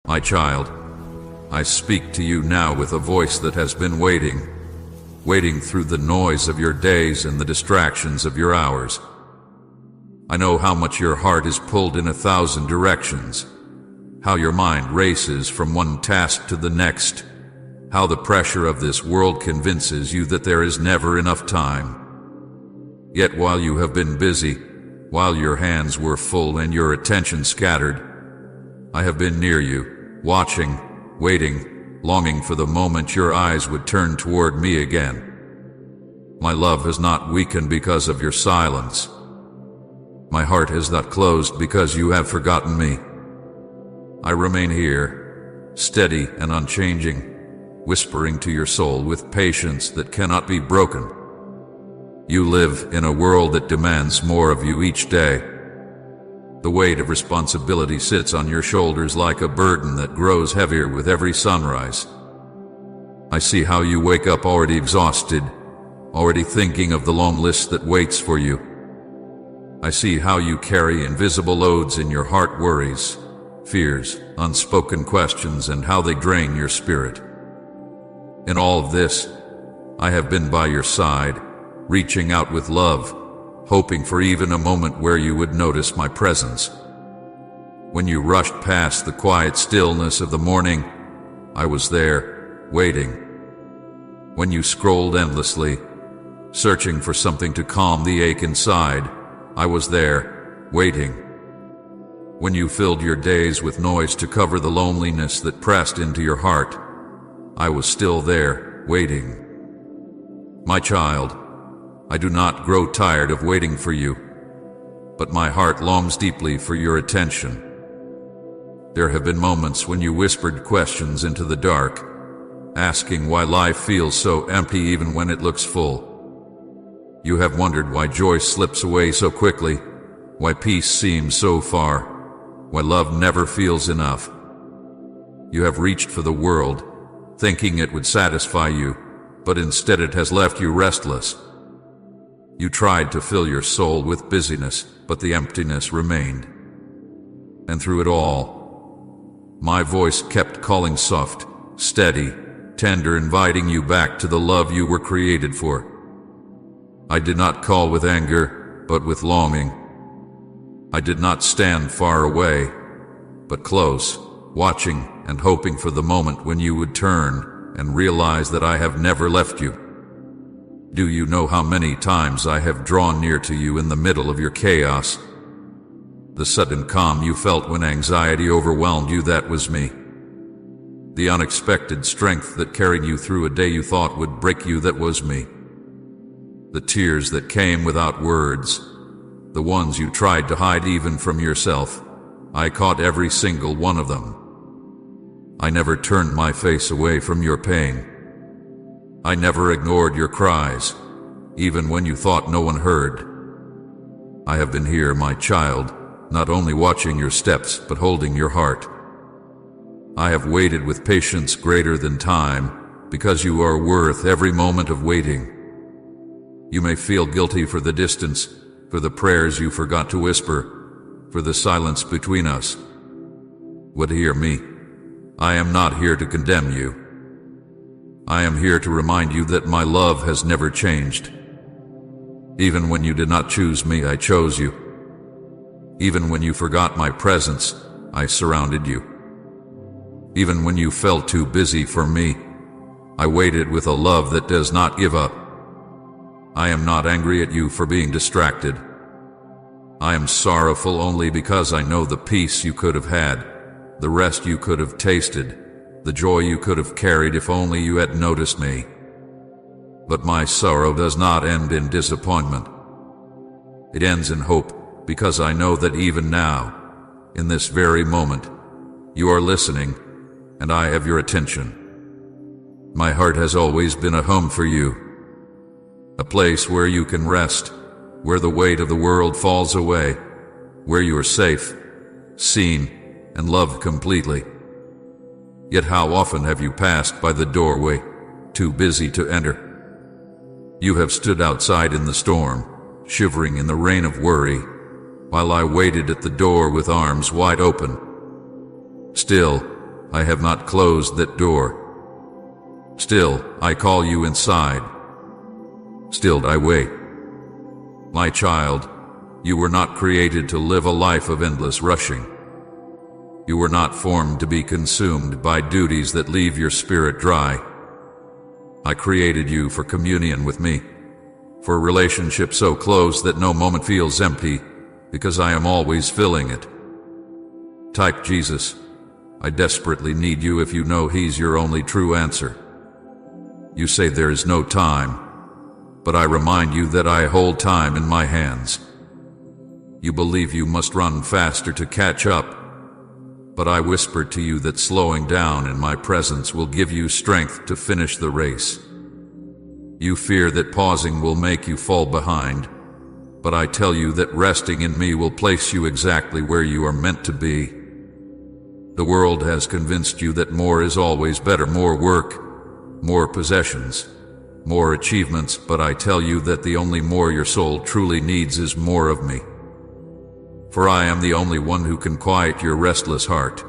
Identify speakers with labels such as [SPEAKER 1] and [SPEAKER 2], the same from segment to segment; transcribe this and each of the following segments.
[SPEAKER 1] My child, I speak to you now with a voice that has been waiting through the noise of your days and the distractions of your hours. I know how much your heart is pulled in 1,000 directions, how your mind races from one task to the next, how the pressure of this world convinces you that there is never enough time. Yet while you have been busy, while your hands were full and your attention scattered, I have been near you, watching, waiting, longing for the moment your eyes would turn toward me again. My love has not weakened because of your silence. My heart has not closed because you have forgotten me. I remain here, steady and unchanging, whispering to your soul with patience that cannot be broken. You live in a world that demands more of you each day. The weight of responsibility sits on your shoulders like a burden that grows heavier with every sunrise. I see how you wake up already exhausted, already thinking of the long list that waits for you. I see how you carry invisible loads in your heart, worries, fears, unspoken questions, and how they drain your spirit. In all of this, I have been by your side, reaching out with love, hoping for even a moment where you would notice my presence. When you rushed past the quiet stillness of the morning, I was there, waiting. When you scrolled endlessly, searching for something to calm the ache inside, I was there, waiting. When you filled your days with noise to cover the loneliness that pressed into your heart, I was still there, waiting. My child, I do not grow tired of waiting for you, but my heart longs deeply for your attention. There have been moments when you whispered questions into the dark, asking why life feels so empty even when it looks full. You have wondered why joy slips away so quickly, why peace seems so far, why love never feels enough. You have reached for the world, thinking it would satisfy you, but instead it has left you restless. You tried to fill your soul with busyness, but the emptiness remained. And through it all, my voice kept calling soft, steady, tender, inviting you back to the love you were created for. I did not call with anger, but with longing. I did not stand far away, but close, watching and hoping for the moment when you would turn and realize that I have never left you. Do you know how many times I have drawn near to you in the middle of your chaos? The sudden calm you felt when anxiety overwhelmed you, that was me. The unexpected strength that carried you through a day you thought would break you, that was me. The tears that came without words, the ones you tried to hide even from yourself, I caught every single one of them. I never turned my face away from your pain. I never ignored your cries, even when you thought no one heard. I have been here, my child, not only watching your steps, but holding your heart. I have waited with patience greater than time, because you are worth every moment of waiting. You may feel guilty for the distance, for the prayers you forgot to whisper, for the silence between us. But hear me, I am not here to condemn you. I am here to remind you that my love has never changed. Even when you did not choose me, I chose you. Even when you forgot my presence, I surrounded you. Even when you felt too busy for me, I waited with a love that does not give up. I am not angry at you for being distracted. I am sorrowful only because I know the peace you could have had, the rest you could have tasted, the joy you could have carried if only you had noticed me. But my sorrow does not end in disappointment. It ends in hope, because I know that even now, in this very moment, you are listening, and I have your attention. My heart has always been a home for you, a place where you can rest, where the weight of the world falls away, where you are safe, seen, and loved completely. Yet how often have you passed by the doorway, too busy to enter? You have stood outside in the storm, shivering in the rain of worry, while I waited at the door with arms wide open. Still, I have not closed that door. Still, I call you inside. Still, I wait. My child, you were not created to live a life of endless rushing. You were not formed to be consumed by duties that leave your spirit dry. I created you for communion with me, for a relationship so close that no moment feels empty, because I am always filling it. Type Jesus. I desperately need you if you know He's your only true answer. You say there is no time, but I remind you that I hold time in my hands. You believe you must run faster to catch up, but I whisper to you that slowing down in my presence will give you strength to finish the race. You fear that pausing will make you fall behind, but I tell you that resting in me will place you exactly where you are meant to be. The world has convinced you that more is always better, more work, more possessions, more achievements, but I tell you that the only more your soul truly needs is more of me. For I am the only one who can quiet your restless heart,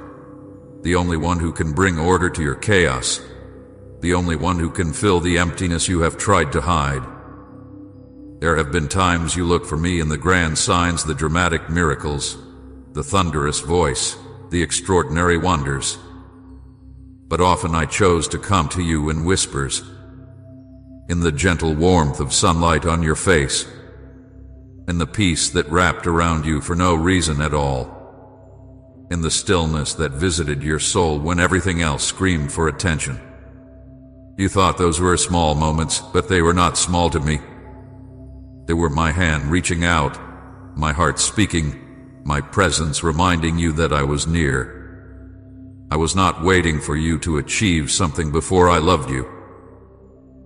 [SPEAKER 1] the only one who can bring order to your chaos, the only one who can fill the emptiness you have tried to hide. There have been times you look for me in the grand signs, the dramatic miracles, the thunderous voice, the extraordinary wonders. But often I chose to come to you in whispers, in the gentle warmth of sunlight on your face, in the peace that wrapped around you for no reason at all, in the stillness that visited your soul when everything else screamed for attention. You thought those were small moments, but they were not small to me. They were my hand reaching out, my heart speaking, my presence reminding you that I was near. I was not waiting for you to achieve something before I loved you.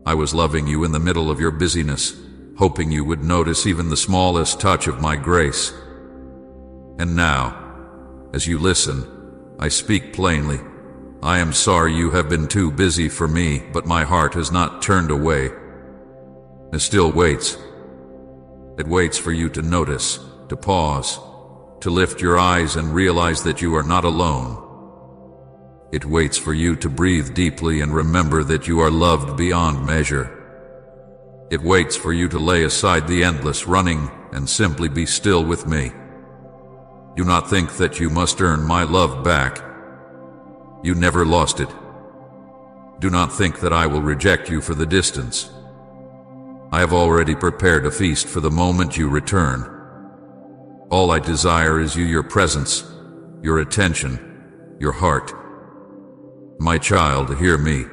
[SPEAKER 1] I was loving you in the middle of your busyness, hoping you would notice even the smallest touch of my grace. And now, as you listen, I speak plainly. I am sorry you have been too busy for me, but my heart has not turned away. It still waits. It waits for you to notice, to pause, to lift your eyes and realize that you are not alone. It waits for you to breathe deeply and remember that you are loved beyond measure. It waits for you to lay aside the endless running and simply be still with me. Do not think that you must earn my love back. You never lost it. Do not think that I will reject you for the distance. I have already prepared a feast for the moment you return. All I desire is you, your presence, your attention, your heart. My child, hear me.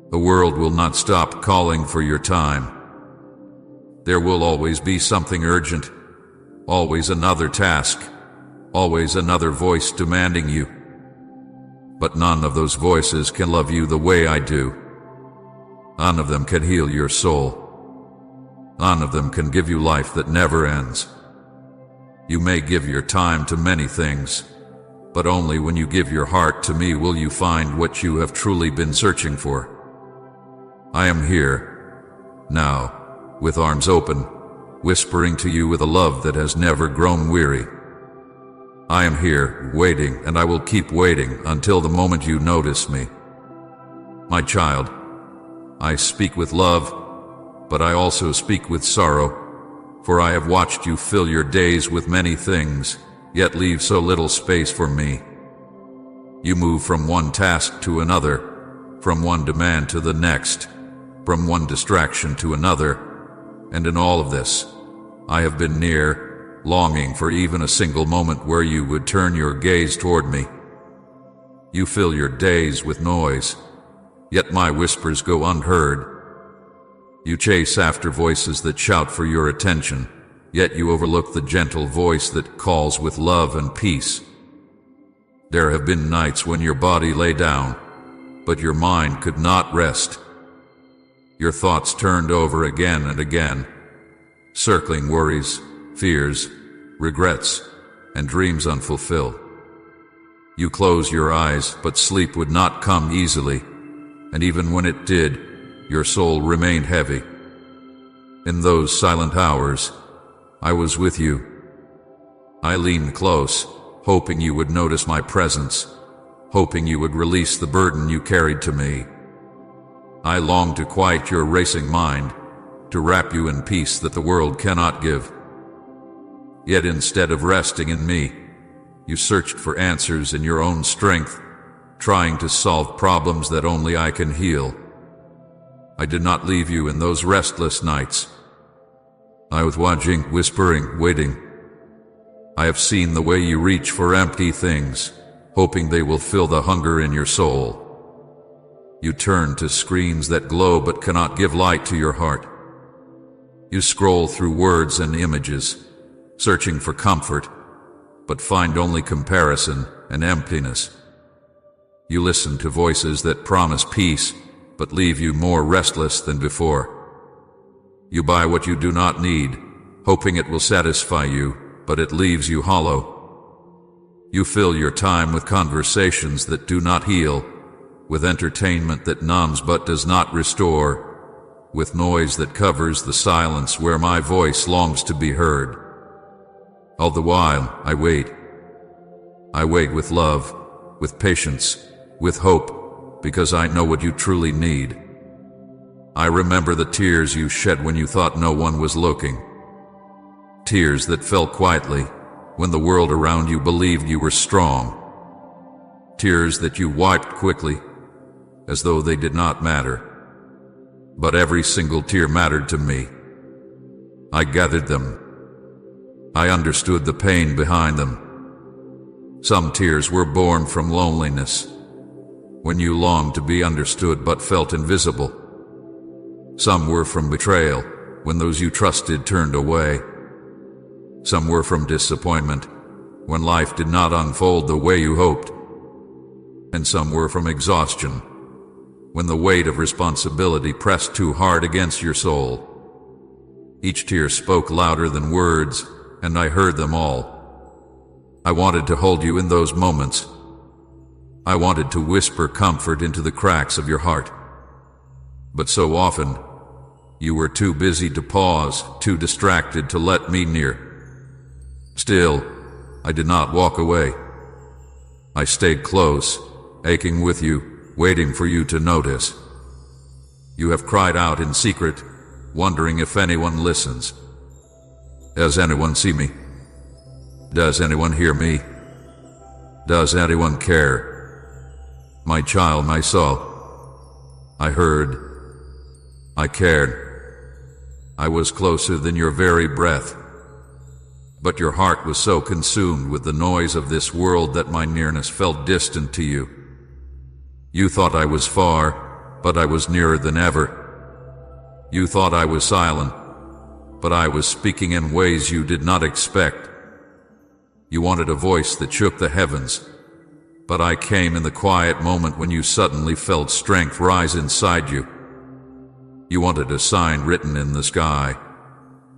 [SPEAKER 1] The world will not stop calling for your time. There will always be something urgent, always another task, always another voice demanding you. But none of those voices can love you the way I do. None of them can heal your soul. None of them can give you life that never ends. You may give your time to many things, but only when you give your heart to me will you find what you have truly been searching for. I am here, now, with arms open, whispering to you with a love that has never grown weary. I am here, waiting, and I will keep waiting until the moment you notice me. My child, I speak with love, but I also speak with sorrow, for I have watched you fill your days with many things, yet leave so little space for me. You move from one task to another, from one demand to the next, from one distraction to another, and in all of this, I have been near, longing for even a single moment where you would turn your gaze toward me. You fill your days with noise, yet my whispers go unheard. You chase after voices that shout for your attention, yet you overlook the gentle voice that calls with love and peace. There have been nights when your body lay down, but your mind could not rest. Your thoughts turned over again and again, circling worries, fears, regrets, and dreams unfulfilled. You close your eyes, but sleep would not come easily, and even when it did, your soul remained heavy. In those silent hours, I was with you. I leaned close, hoping you would notice my presence, hoping you would release the burden you carried to me. I long to quiet your racing mind, to wrap you in peace that the world cannot give. Yet instead of resting in me, you searched for answers in your own strength, trying to solve problems that only I can heal. I did not leave you in those restless nights. I was watching, whispering, waiting. I have seen the way you reach for empty things, hoping they will fill the hunger in your soul. You turn to screens that glow but cannot give light to your heart. You scroll through words and images, searching for comfort, but find only comparison and emptiness. You listen to voices that promise peace, but leave you more restless than before. You buy what you do not need, hoping it will satisfy you, but it leaves you hollow. You fill your time with conversations that do not heal, with entertainment that numbs but does not restore, with noise that covers the silence where my voice longs to be heard. All the while, I wait. I wait with love, with patience, with hope, because I know what you truly need. I remember the tears you shed when you thought no one was looking. Tears that fell quietly when the world around you believed you were strong. Tears that you wiped quickly, as though they did not matter. But every single tear mattered to me. I gathered them. I understood the pain behind them. Some tears were born from loneliness, when you longed to be understood but felt invisible. Some were from betrayal, when those you trusted turned away. Some were from disappointment, when life did not unfold the way you hoped. And some were from exhaustion, when the weight of responsibility pressed too hard against your soul. Each tear spoke louder than words, and I heard them all. I wanted to hold you in those moments. I wanted to whisper comfort into the cracks of your heart. But so often, you were too busy to pause, too distracted to let me near. Still, I did not walk away. I stayed close, aching with you, waiting for you to notice. You have cried out in secret, wondering if anyone listens. Does anyone see me? Does anyone hear me? Does anyone care? My child, my soul. I heard. I cared. I was closer than your very breath. But your heart was so consumed with the noise of this world that my nearness felt distant to you. You thought I was far, but I was nearer than ever. You thought I was silent, but I was speaking in ways you did not expect. You wanted a voice that shook the heavens, but I came in the quiet moment when you suddenly felt strength rise inside you. You wanted a sign written in the sky,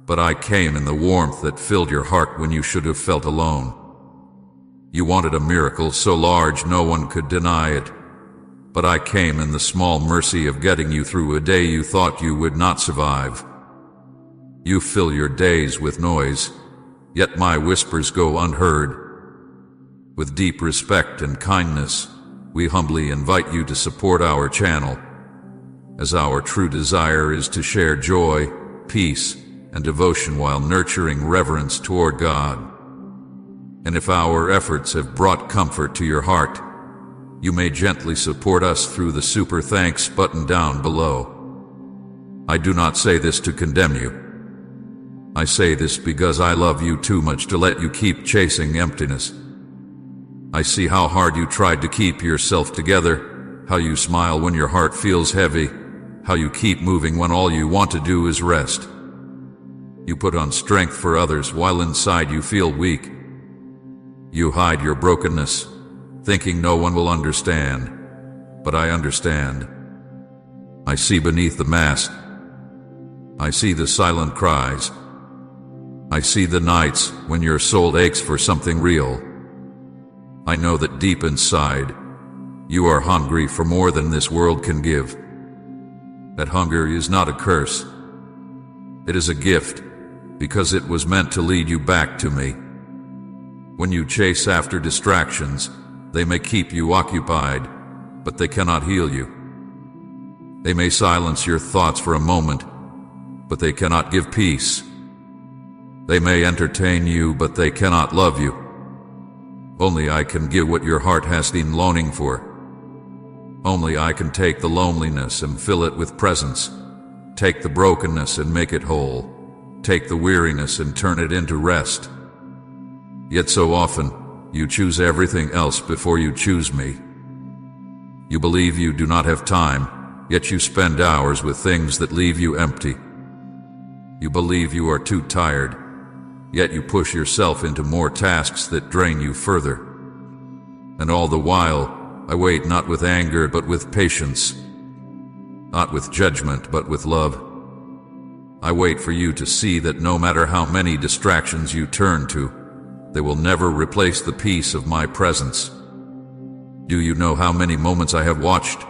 [SPEAKER 1] but I came in the warmth that filled your heart when you should have felt alone. You wanted a miracle so large no one could deny it, but I came in the small mercy of getting you through a day you thought you would not survive. You fill your days with noise, yet my whispers go unheard. With deep respect and kindness, we humbly invite you to support our channel, as our true desire is to share joy, peace, and devotion while nurturing reverence toward God. And if our efforts have brought comfort to your heart, you may gently support us through the super thanks button down below. I do not say this to condemn you. I say this because I love you too much to let you keep chasing emptiness. I see how hard you tried to keep yourself together, how you smile when your heart feels heavy, how you keep moving when all you want to do is rest. You put on strength for others while inside you feel weak. You hide your brokenness, thinking no one will understand, but I understand. I see beneath the mask. I see the silent cries. I see the nights when your soul aches for something real. I know that deep inside, you are hungry for more than this world can give. That hunger is not a curse. It is a gift, because it was meant to lead you back to me. When you chase after distractions, They may keep you occupied, but they cannot heal you. They may silence your thoughts for a moment, but they cannot give peace. They may entertain you, but they cannot love you. Only I can give what your heart has been longing for. Only I can take the loneliness and fill it with presence. Take the brokenness and make it whole. Take the weariness and turn it into rest. Yet so often, you choose everything else before you choose me. You believe you do not have time, yet you spend hours with things that leave you empty. You believe you are too tired, yet you push yourself into more tasks that drain you further. And all the while, I wait not with anger but with patience, not with judgment but with love. I wait for you to see that no matter how many distractions you turn to, they will never replace the peace of my presence. Do you know how many moments I have watched,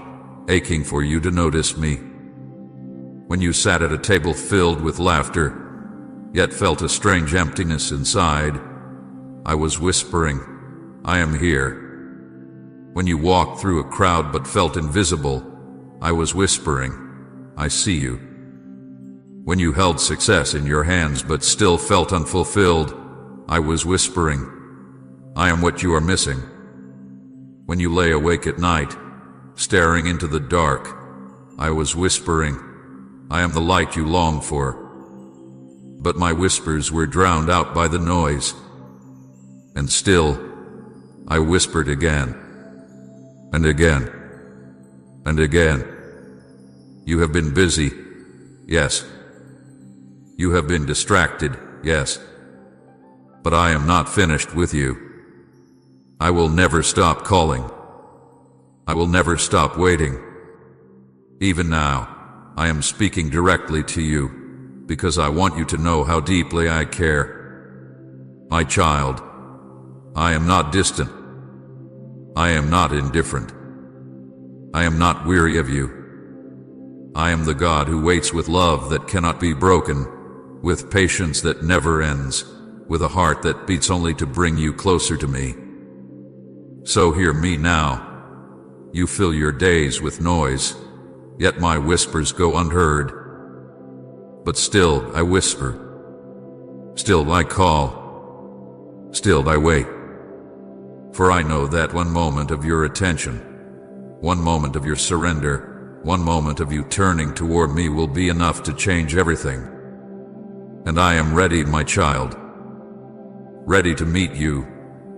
[SPEAKER 1] aching for you to notice me? When you sat at a table filled with laughter, yet felt a strange emptiness inside, I was whispering, I am here. When you walked through a crowd but felt invisible, I was whispering, I see you. When you held success in your hands but still felt unfulfilled, I was whispering, I am what you are missing. When you lay awake at night, staring into the dark, I was whispering, I am the light you long for. But my whispers were drowned out by the noise. And still, I whispered again, and again, and again. You have been busy, yes. You have been distracted, yes. But I am not finished with you. I will never stop calling. I will never stop waiting. Even now, I am speaking directly to you, because I want you to know how deeply I care. My child, I am not distant. I am not indifferent. I am not weary of you. I am the God who waits with love that cannot be broken, with patience that never ends, with a heart that beats only to bring you closer to me. So hear me now. You fill your days with noise, yet my whispers go unheard. But still I whisper. Still I call. Still I wait. For I know that one moment of your attention, one moment of your surrender, one moment of you turning toward me will be enough to change everything. And I am ready, my child. Ready to meet you,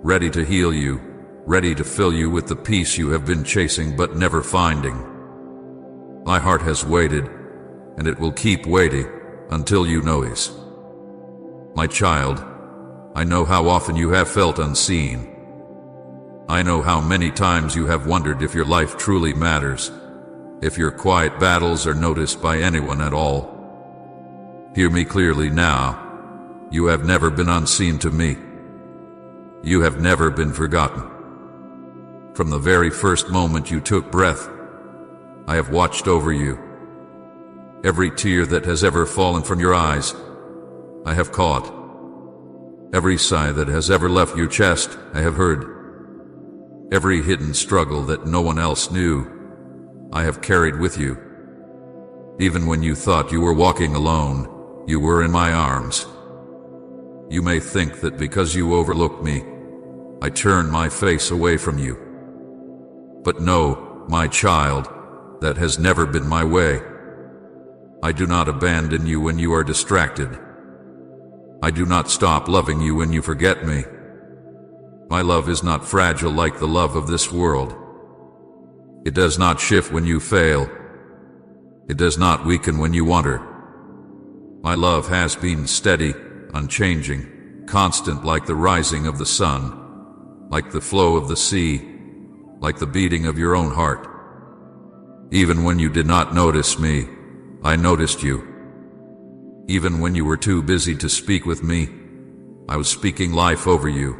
[SPEAKER 1] ready to heal you, ready to fill you with the peace you have been chasing but never finding. My heart has waited, and it will keep waiting until you notice. My child, I know how often you have felt unseen. I know how many times you have wondered if your life truly matters, if your quiet battles are noticed by anyone at all. Hear me clearly now. You have never been unseen to me. You have never been forgotten. From the very first moment you took breath, I have watched over you. Every tear that has ever fallen from your eyes, I have caught. Every sigh that has ever left your chest, I have heard. Every hidden struggle that no one else knew, I have carried with you. Even when you thought you were walking alone, you were in my arms. You may think that because you overlooked me, I turned my face away from you. But no, my child, that has never been my way. I do not abandon you when you are distracted. I do not stop loving you when you forget me. My love is not fragile like the love of this world. It does not shift when you fail. It does not weaken when you wander. My love has been steady, unchanging, constant like the rising of the sun, like the flow of the sea, like the beating of your own heart. Even when you did not notice me, I noticed you. Even when you were too busy to speak with me, I was speaking life over you.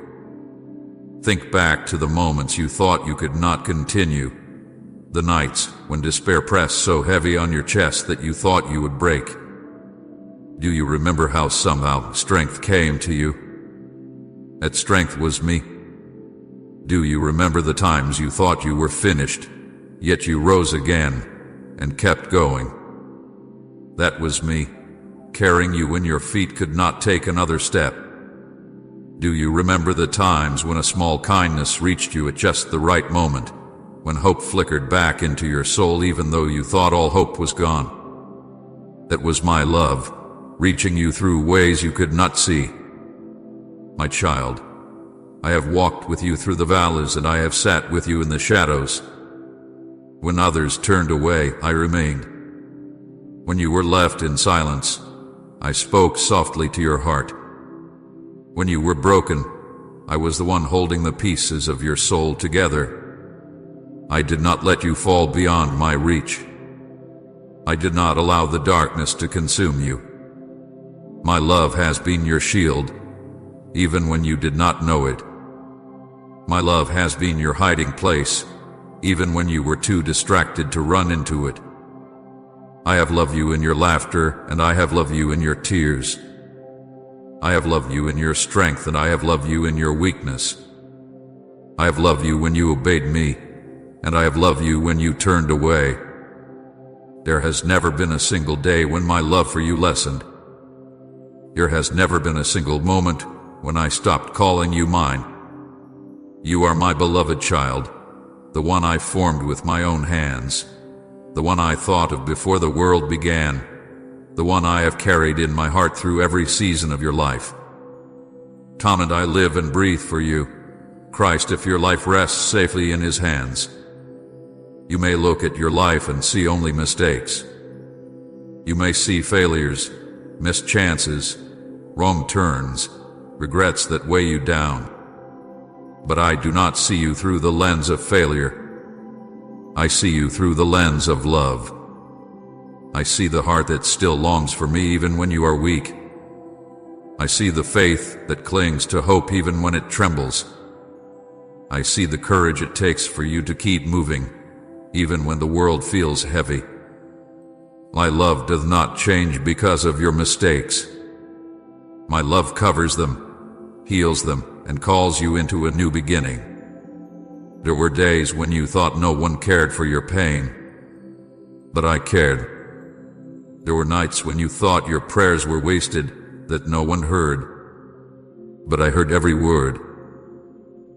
[SPEAKER 1] Think back to the moments you thought you could not continue, the nights when despair pressed so heavy on your chest that you thought you would break. Do you remember how somehow strength came to you? That strength was me. Do you remember the times you thought you were finished, yet you rose again and kept going? That was me, carrying you when your feet could not take another step. Do you remember the times when a small kindness reached you at just the right moment, when hope flickered back into your soul even though you thought all hope was gone? That was my love, reaching you through ways you could not see. My child, I have walked with you through the valleys and I have sat with you in the shadows. When others turned away, I remained. When you were left in silence, I spoke softly to your heart. When you were broken, I was the one holding the pieces of your soul together. I did not let you fall beyond my reach. I did not allow the darkness to consume you. My love has been your shield, even when you did not know it. My love has been your hiding place, even when you were too distracted to run into it. I have loved you in your laughter, and I have loved you in your tears. I have loved you in your strength, and I have loved you in your weakness. I have loved you when you obeyed me, and I have loved you when you turned away. There has never been a single day when my love for you lessened. There has never been a single moment when I stopped calling you mine. You are my beloved child, the one I formed with my own hands, the one I thought of before the world began, the one I have carried in my heart through every season of your life. Tom and I live and breathe for you, Christ, if your life rests safely in His hands. You may look at your life and see only mistakes. You may see failures, missed chances, wrong turns, regrets that weigh you down. But I do not see you through the lens of failure. I see you through the lens of love. I see the heart that still longs for me even when you are weak. I see the faith that clings to hope even when it trembles. I see the courage it takes for you to keep moving, even when the world feels heavy. My love does not change because of your mistakes. My love covers them, heals them, and calls you into a new beginning. There were days when you thought no one cared for your pain, but I cared. There were nights when you thought your prayers were wasted, that no one heard, but I heard every word.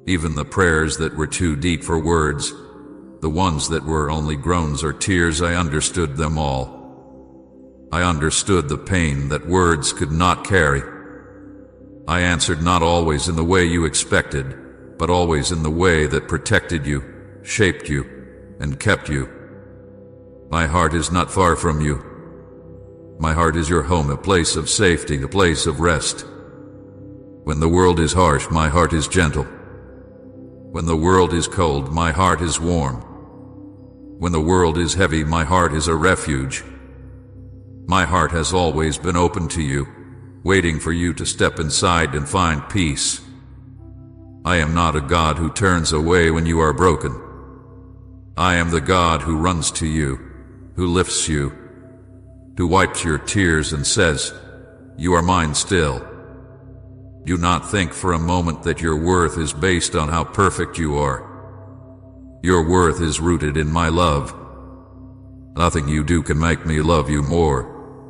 [SPEAKER 1] Even the prayers that were too deep for words, the ones that were only groans or tears, I understood them all. I understood the pain that words could not carry. I answered not always in the way you expected, but always in the way that protected you, shaped you, and kept you. My heart is not far from you. My heart is your home, a place of safety, a place of rest. When the world is harsh, my heart is gentle. When the world is cold, my heart is warm. When the world is heavy, my heart is a refuge. My heart has always been open to you, waiting for you to step inside and find peace. I am not a God who turns away when you are broken. I am the God who runs to you, who lifts you, who wipes your tears and says, "You are mine still." Do not think for a moment that your worth is based on how perfect you are. Your worth is rooted in my love. Nothing you do can make me love you more,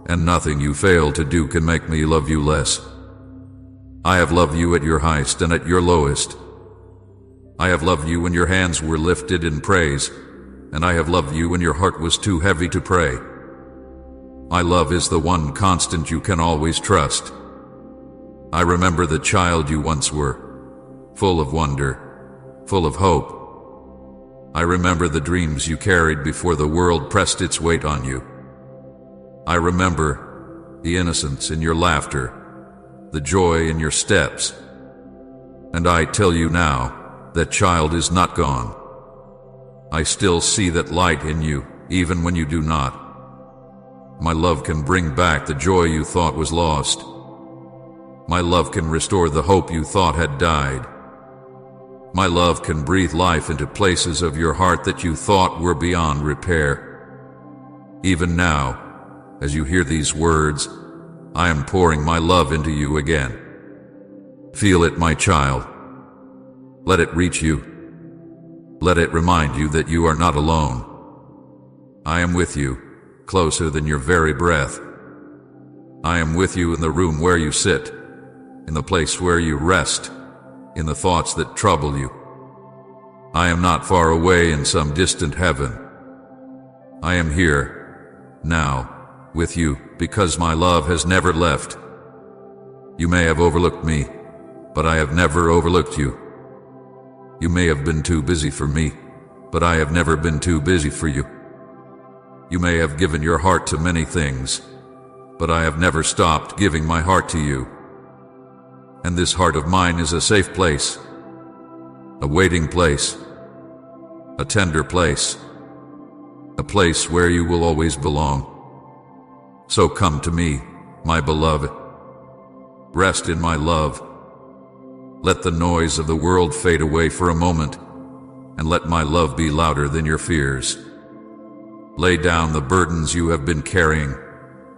[SPEAKER 1] and nothing you fail to do can make me love you less. I have loved you at your highest and at your lowest. I have loved you when your hands were lifted in praise, and I have loved you when your heart was too heavy to pray. My love is the one constant you can always trust. I remember the child you once were, full of wonder, full of hope. I remember the dreams you carried before the world pressed its weight on you. I remember the innocence in your laughter, the joy in your steps. And I tell you now, that child is not gone. I still see that light in you, even when you do not. My love can bring back the joy you thought was lost. My love can restore the hope you thought had died. My love can breathe life into places of your heart that you thought were beyond repair. Even now, as you hear these words, I am pouring my love into you again. Feel it, my child. Let it reach you. Let it remind you that you are not alone. I am with you, closer than your very breath. I am with you in the room where you sit, in the place where you rest, in the thoughts that trouble you. I am not far away in some distant heaven. I am here, now, with you, because my love has never left. You may have overlooked me, but I have never overlooked you. You may have been too busy for me, but I have never been too busy for you. You may have given your heart to many things, but I have never stopped giving my heart to you. And this heart of mine is a safe place, a waiting place, a tender place, a place where you will always belong. So come to me, my beloved. Rest in my love. Let the noise of the world fade away for a moment, and let my love be louder than your fears. Lay down the burdens you have been carrying,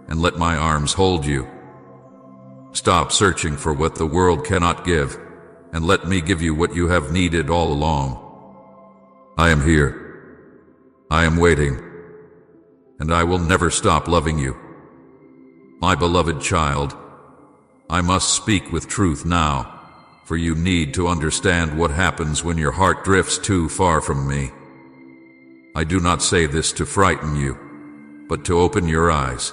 [SPEAKER 1] and let my arms hold you. Stop searching for what the world cannot give, and let me give you what you have needed all along. I am here. I am waiting, and I will never stop loving you. My beloved child, I must speak with truth now, for you need to understand what happens when your heart drifts too far from me. I do not say this to frighten you, but to open your eyes.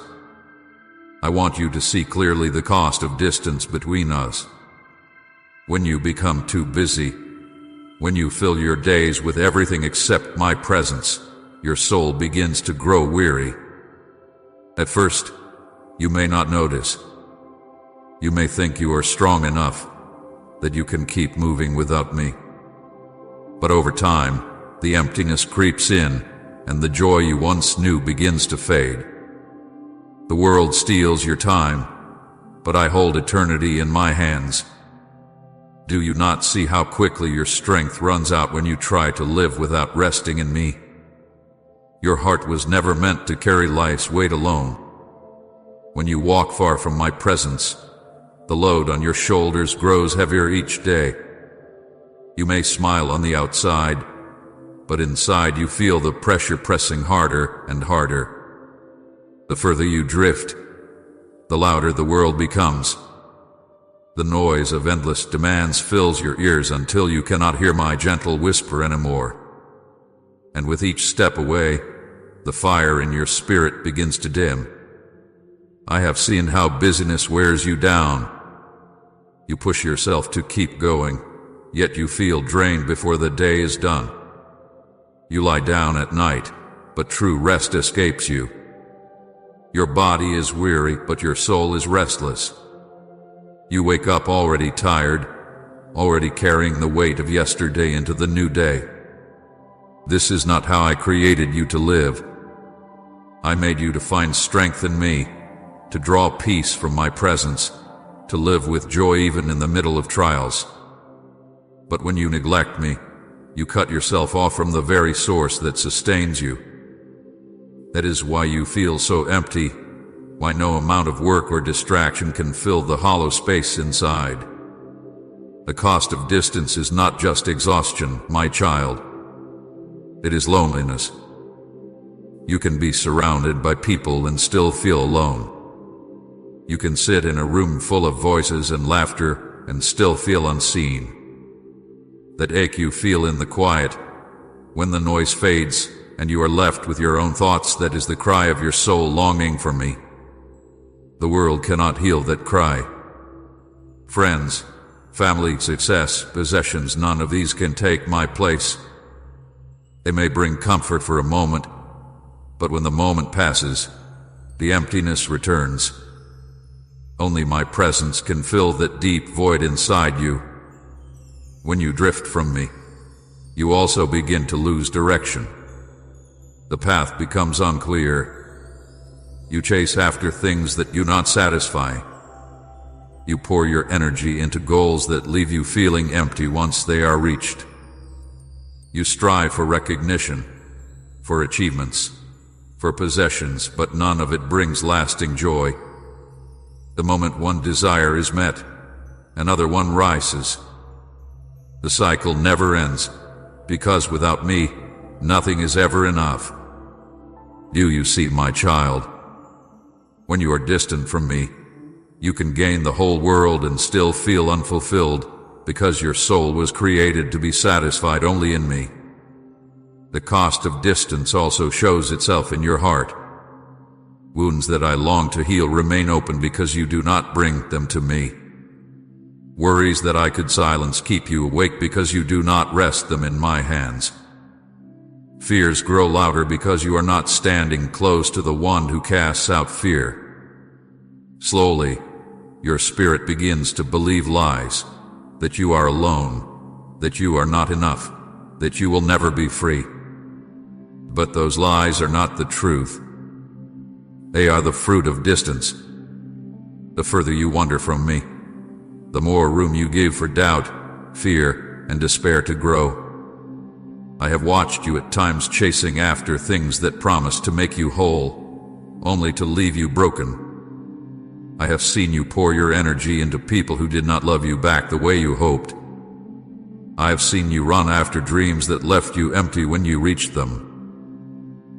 [SPEAKER 1] I want you to see clearly the cost of distance between us. When you become too busy, when you fill your days with everything except my presence, your soul begins to grow weary. At first, you may not notice. You may think you are strong enough, that you can keep moving without me. But over time, the emptiness creeps in, and the joy you once knew begins to fade. The world steals your time, but I hold eternity in my hands. Do you not see how quickly your strength runs out when you try to live without resting in me? Your heart was never meant to carry life's weight alone. When you walk far from my presence, the load on your shoulders grows heavier each day. You may smile on the outside, but inside you feel the pressure pressing harder and harder. The further you drift, the louder the world becomes. The noise of endless demands fills your ears until you cannot hear my gentle whisper anymore. And with each step away, the fire in your spirit begins to dim. I have seen how busyness wears you down. You push yourself to keep going, yet you feel drained before the day is done. You lie down at night, but true rest escapes you. Your body is weary, but your soul is restless. You wake up already tired, already carrying the weight of yesterday into the new day. This is not how I created you to live. I made you to find strength in me, to draw peace from my presence, to live with joy even in the middle of trials. But when you neglect me, you cut yourself off from the very source that sustains you. That is why you feel so empty, why no amount of work or distraction can fill the hollow space inside. The cost of distance is not just exhaustion, my child. It is loneliness. You can be surrounded by people and still feel alone. You can sit in a room full of voices and laughter and still feel unseen. That ache you feel in the quiet, when the noise fades and you are left with your own thoughts, that is the cry of your soul longing for me. The world cannot heal that cry. Friends, family, success, possessions, none of these can take my place. They may bring comfort for a moment, but when the moment passes, the emptiness returns. Only my presence can fill that deep void inside you. When you drift from me, you also begin to lose direction. The path becomes unclear. You chase after things that do not satisfy. You pour your energy into goals that leave you feeling empty once they are reached. You strive for recognition, for achievements, for possessions, but none of it brings lasting joy. The moment one desire is met, another one rises. The cycle never ends, because without me, nothing is ever enough. Do you see, my child? When you are distant from me, you can gain the whole world and still feel unfulfilled, because your soul was created to be satisfied only in me. The cost of distance also shows itself in your heart. Wounds that I long to heal remain open because you do not bring them to me. Worries that I could silence keep you awake because you do not rest them in my hands. Fears grow louder because you are not standing close to the one who casts out fear. Slowly, your spirit begins to believe lies, that you are alone, that you are not enough, that you will never be free. But those lies are not the truth. They are the fruit of distance. The further you wander from me, the more room you give for doubt, fear, and despair to grow. I have watched you at times chasing after things that promise to make you whole, only to leave you broken. I have seen you pour your energy into people who did not love you back the way you hoped. I have seen you run after dreams that left you empty when you reached them.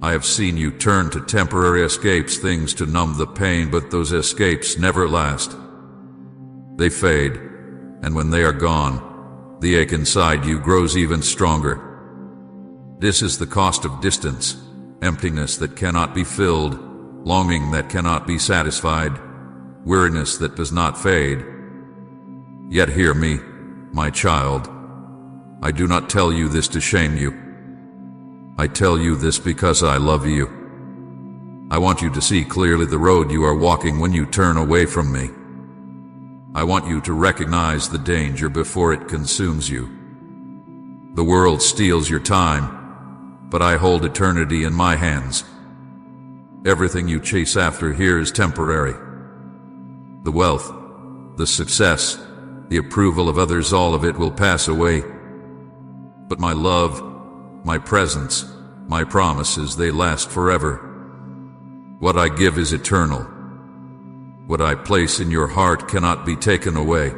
[SPEAKER 1] I have seen you turn to temporary escapes, things to numb the pain, but those escapes never last. They fade, and when they are gone, the ache inside you grows even stronger. This is the cost of distance, emptiness that cannot be filled, longing that cannot be satisfied, weariness that does not fade. Yet hear me, my child. I do not tell you this to shame you. I tell you this because I love you. I want you to see clearly the road you are walking when you turn away from me. I want you to recognize the danger before it consumes you. The world steals your time, but I hold eternity in my hands. Everything you chase after here is temporary. The wealth, the success, the approval of others, all of it will pass away. But my love, my presence, my promises, they last forever. What I give is eternal. What I place in your heart cannot be taken away.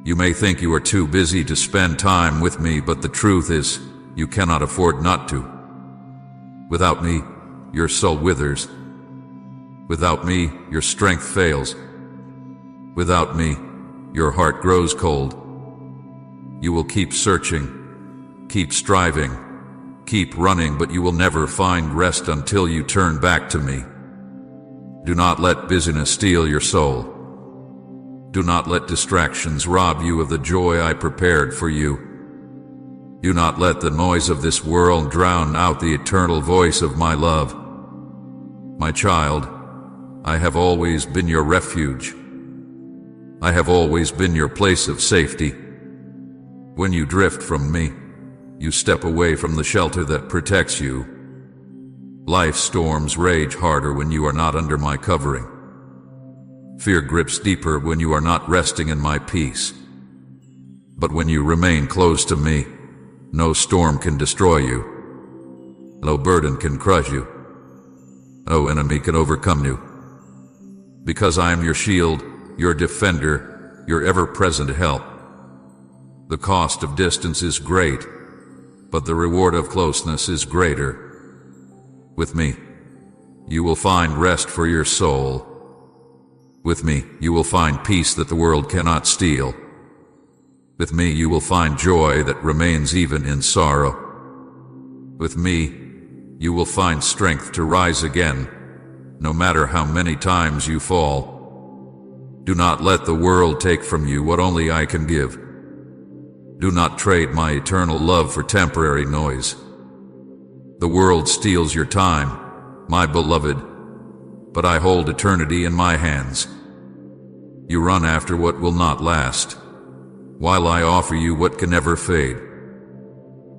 [SPEAKER 1] You may think you are too busy to spend time with me, but the truth is, you cannot afford not to. Without me, your soul withers. Without me, your strength fails. Without me, your heart grows cold. You will keep searching, keep striving, keep running, but you will never find rest until you turn back to me. Do not let busyness steal your soul. Do not let distractions rob you of the joy I prepared for you. Do not let the noise of this world drown out the eternal voice of my love. My child, I have always been your refuge. I have always been your place of safety. When you drift from me, you step away from the shelter that protects you. Life's storms rage harder when you are not under my covering. Fear grips deeper when you are not resting in my peace. But when you remain close to me, no storm can destroy you. No burden can crush you. No enemy can overcome you. Because I am your shield, your defender, your ever-present help. The cost of distance is great, but the reward of closeness is greater. With me, you will find rest for your soul. With me, you will find peace that the world cannot steal. With me, you will find joy that remains even in sorrow. With me, you will find strength to rise again, no matter how many times you fall. Do not let the world take from you what only I can give. Do not trade my eternal love for temporary noise. The world steals your time, my beloved, but I hold eternity in my hands. You run after what will not last, while I offer you what can never fade.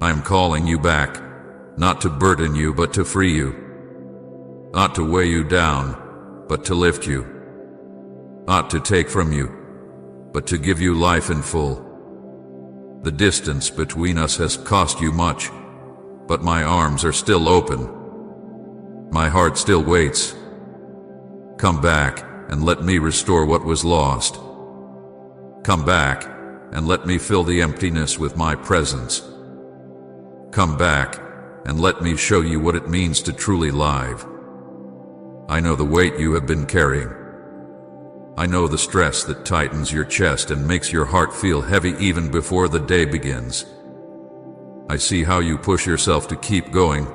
[SPEAKER 1] I am calling you back, not to burden you, but to free you. Not to weigh you down, but to lift you. Not to take from you, but to give you life in full. The distance between us has cost you much, but my arms are still open. My heart still waits. Come back and let me restore what was lost. Come back and let me fill the emptiness with my presence. Come back, and let me show you what it means to truly live. I know the weight you have been carrying. I know the stress that tightens your chest and makes your heart feel heavy even before the day begins. I see how you push yourself to keep going,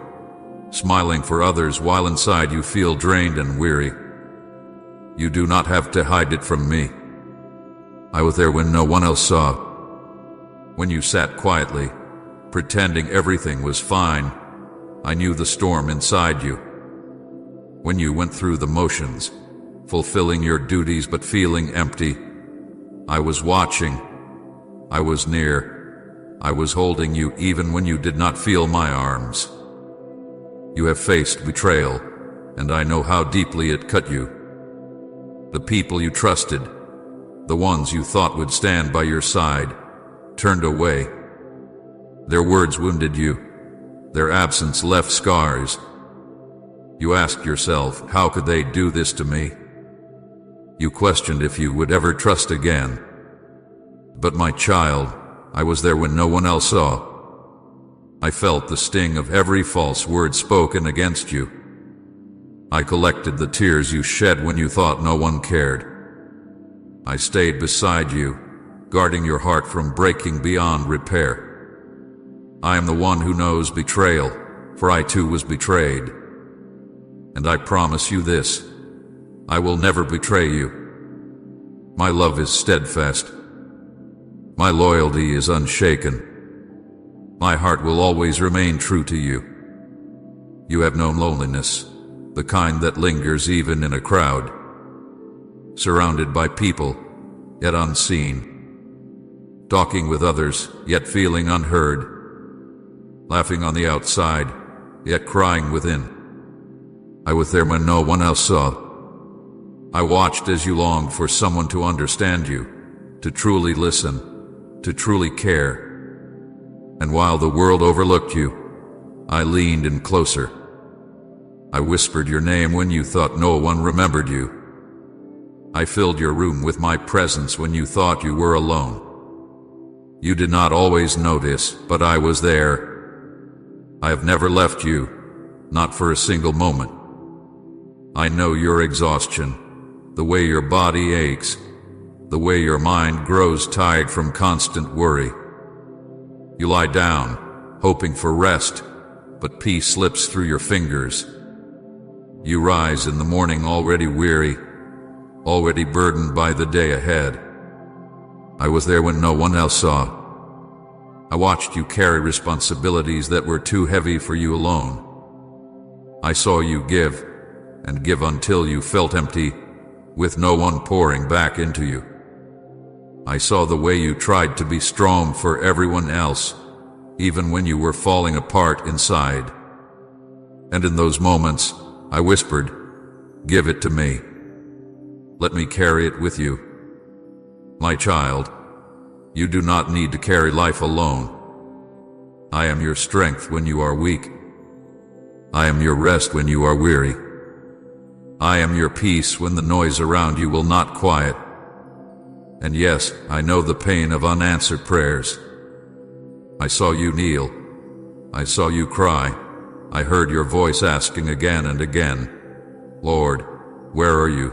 [SPEAKER 1] smiling for others while inside you feel drained and weary. You do not have to hide it from me. I was there when no one else saw. When you sat quietly, pretending everything was fine, I knew the storm inside you. When you went through the motions, fulfilling your duties but feeling empty, I was watching. I was near. I was holding you even when you did not feel my arms. You have faced betrayal, and I know how deeply it cut you. The people you trusted, the ones you thought would stand by your side, turned away. Their words wounded you. Their absence left scars. You asked yourself, how could they do this to me? You questioned if you would ever trust again. But my child, I was there when no one else saw. I felt the sting of every false word spoken against you. I collected the tears you shed when you thought no one cared. I stayed beside you, guarding your heart from breaking beyond repair. I am the one who knows betrayal, for I too was betrayed. And I promise you this, I will never betray you. My love is steadfast. My loyalty is unshaken. My heart will always remain true to you. You have known loneliness, the kind that lingers even in a crowd. Surrounded by people, yet unseen. Talking with others, yet feeling unheard. Laughing on the outside, yet crying within. I was there when no one else saw. I watched as you longed for someone to understand you, to truly listen, to truly care. And while the world overlooked you, I leaned in closer. I whispered your name when you thought no one remembered you. I filled your room with my presence when you thought you were alone. You did not always notice, but I was there. I have never left you, not for a single moment. I know your exhaustion, the way your body aches, the way your mind grows tired from constant worry. You lie down, hoping for rest, but peace slips through your fingers. You rise in the morning already weary, already burdened by the day ahead. I was there when no one else saw. I watched you carry responsibilities that were too heavy for you alone. I saw you give, and give until you felt empty, with no one pouring back into you. I saw the way you tried to be strong for everyone else, even when you were falling apart inside. And in those moments, I whispered, "Give it to me. Let me carry it with you." My child, you do not need to carry life alone. I am your strength when you are weak. I am your rest when you are weary. I am your peace when the noise around you will not quiet. And yes, I know the pain of unanswered prayers. I saw you kneel. I saw you cry. I heard your voice asking again and again, "Lord, where are you?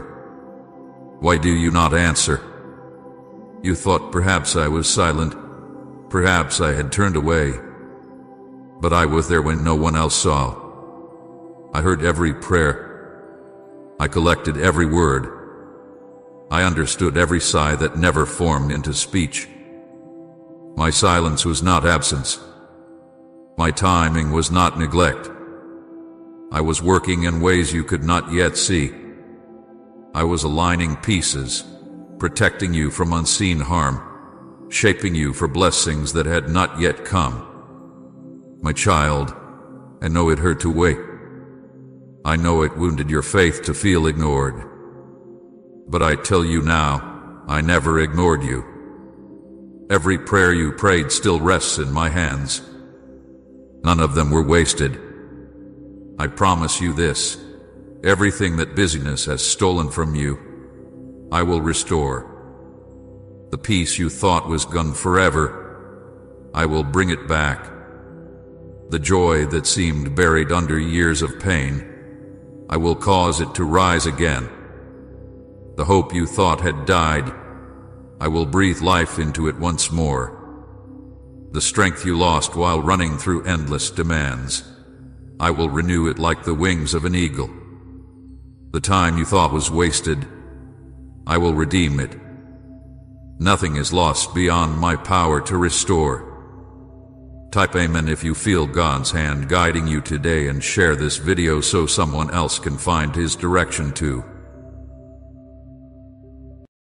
[SPEAKER 1] Why do you not answer?" You thought perhaps I was silent, perhaps I had turned away. But I was there when no one else saw. I heard every prayer. I collected every word. I understood every sigh that never formed into speech. My silence was not absence. My timing was not neglect. I was working in ways you could not yet see. I was aligning pieces, protecting you from unseen harm, shaping you for blessings that had not yet come. My child, I know it hurt to wait. I know it wounded your faith to feel ignored. But I tell you now, I never ignored you. Every prayer you prayed still rests in my hands. None of them were wasted. I promise you this, everything that busyness has stolen from you, I will restore. The peace you thought was gone forever, I will bring it back. The joy that seemed buried under years of pain, I will cause it to rise again. The hope you thought had died, I will breathe life into it once more. The strength you lost while running through endless demands, I will renew it like the wings of an eagle. The time you thought was wasted, I will redeem it. Nothing is lost beyond my power to restore. Type Amen if you feel God's hand guiding you today, and share this video so someone else can find His direction too.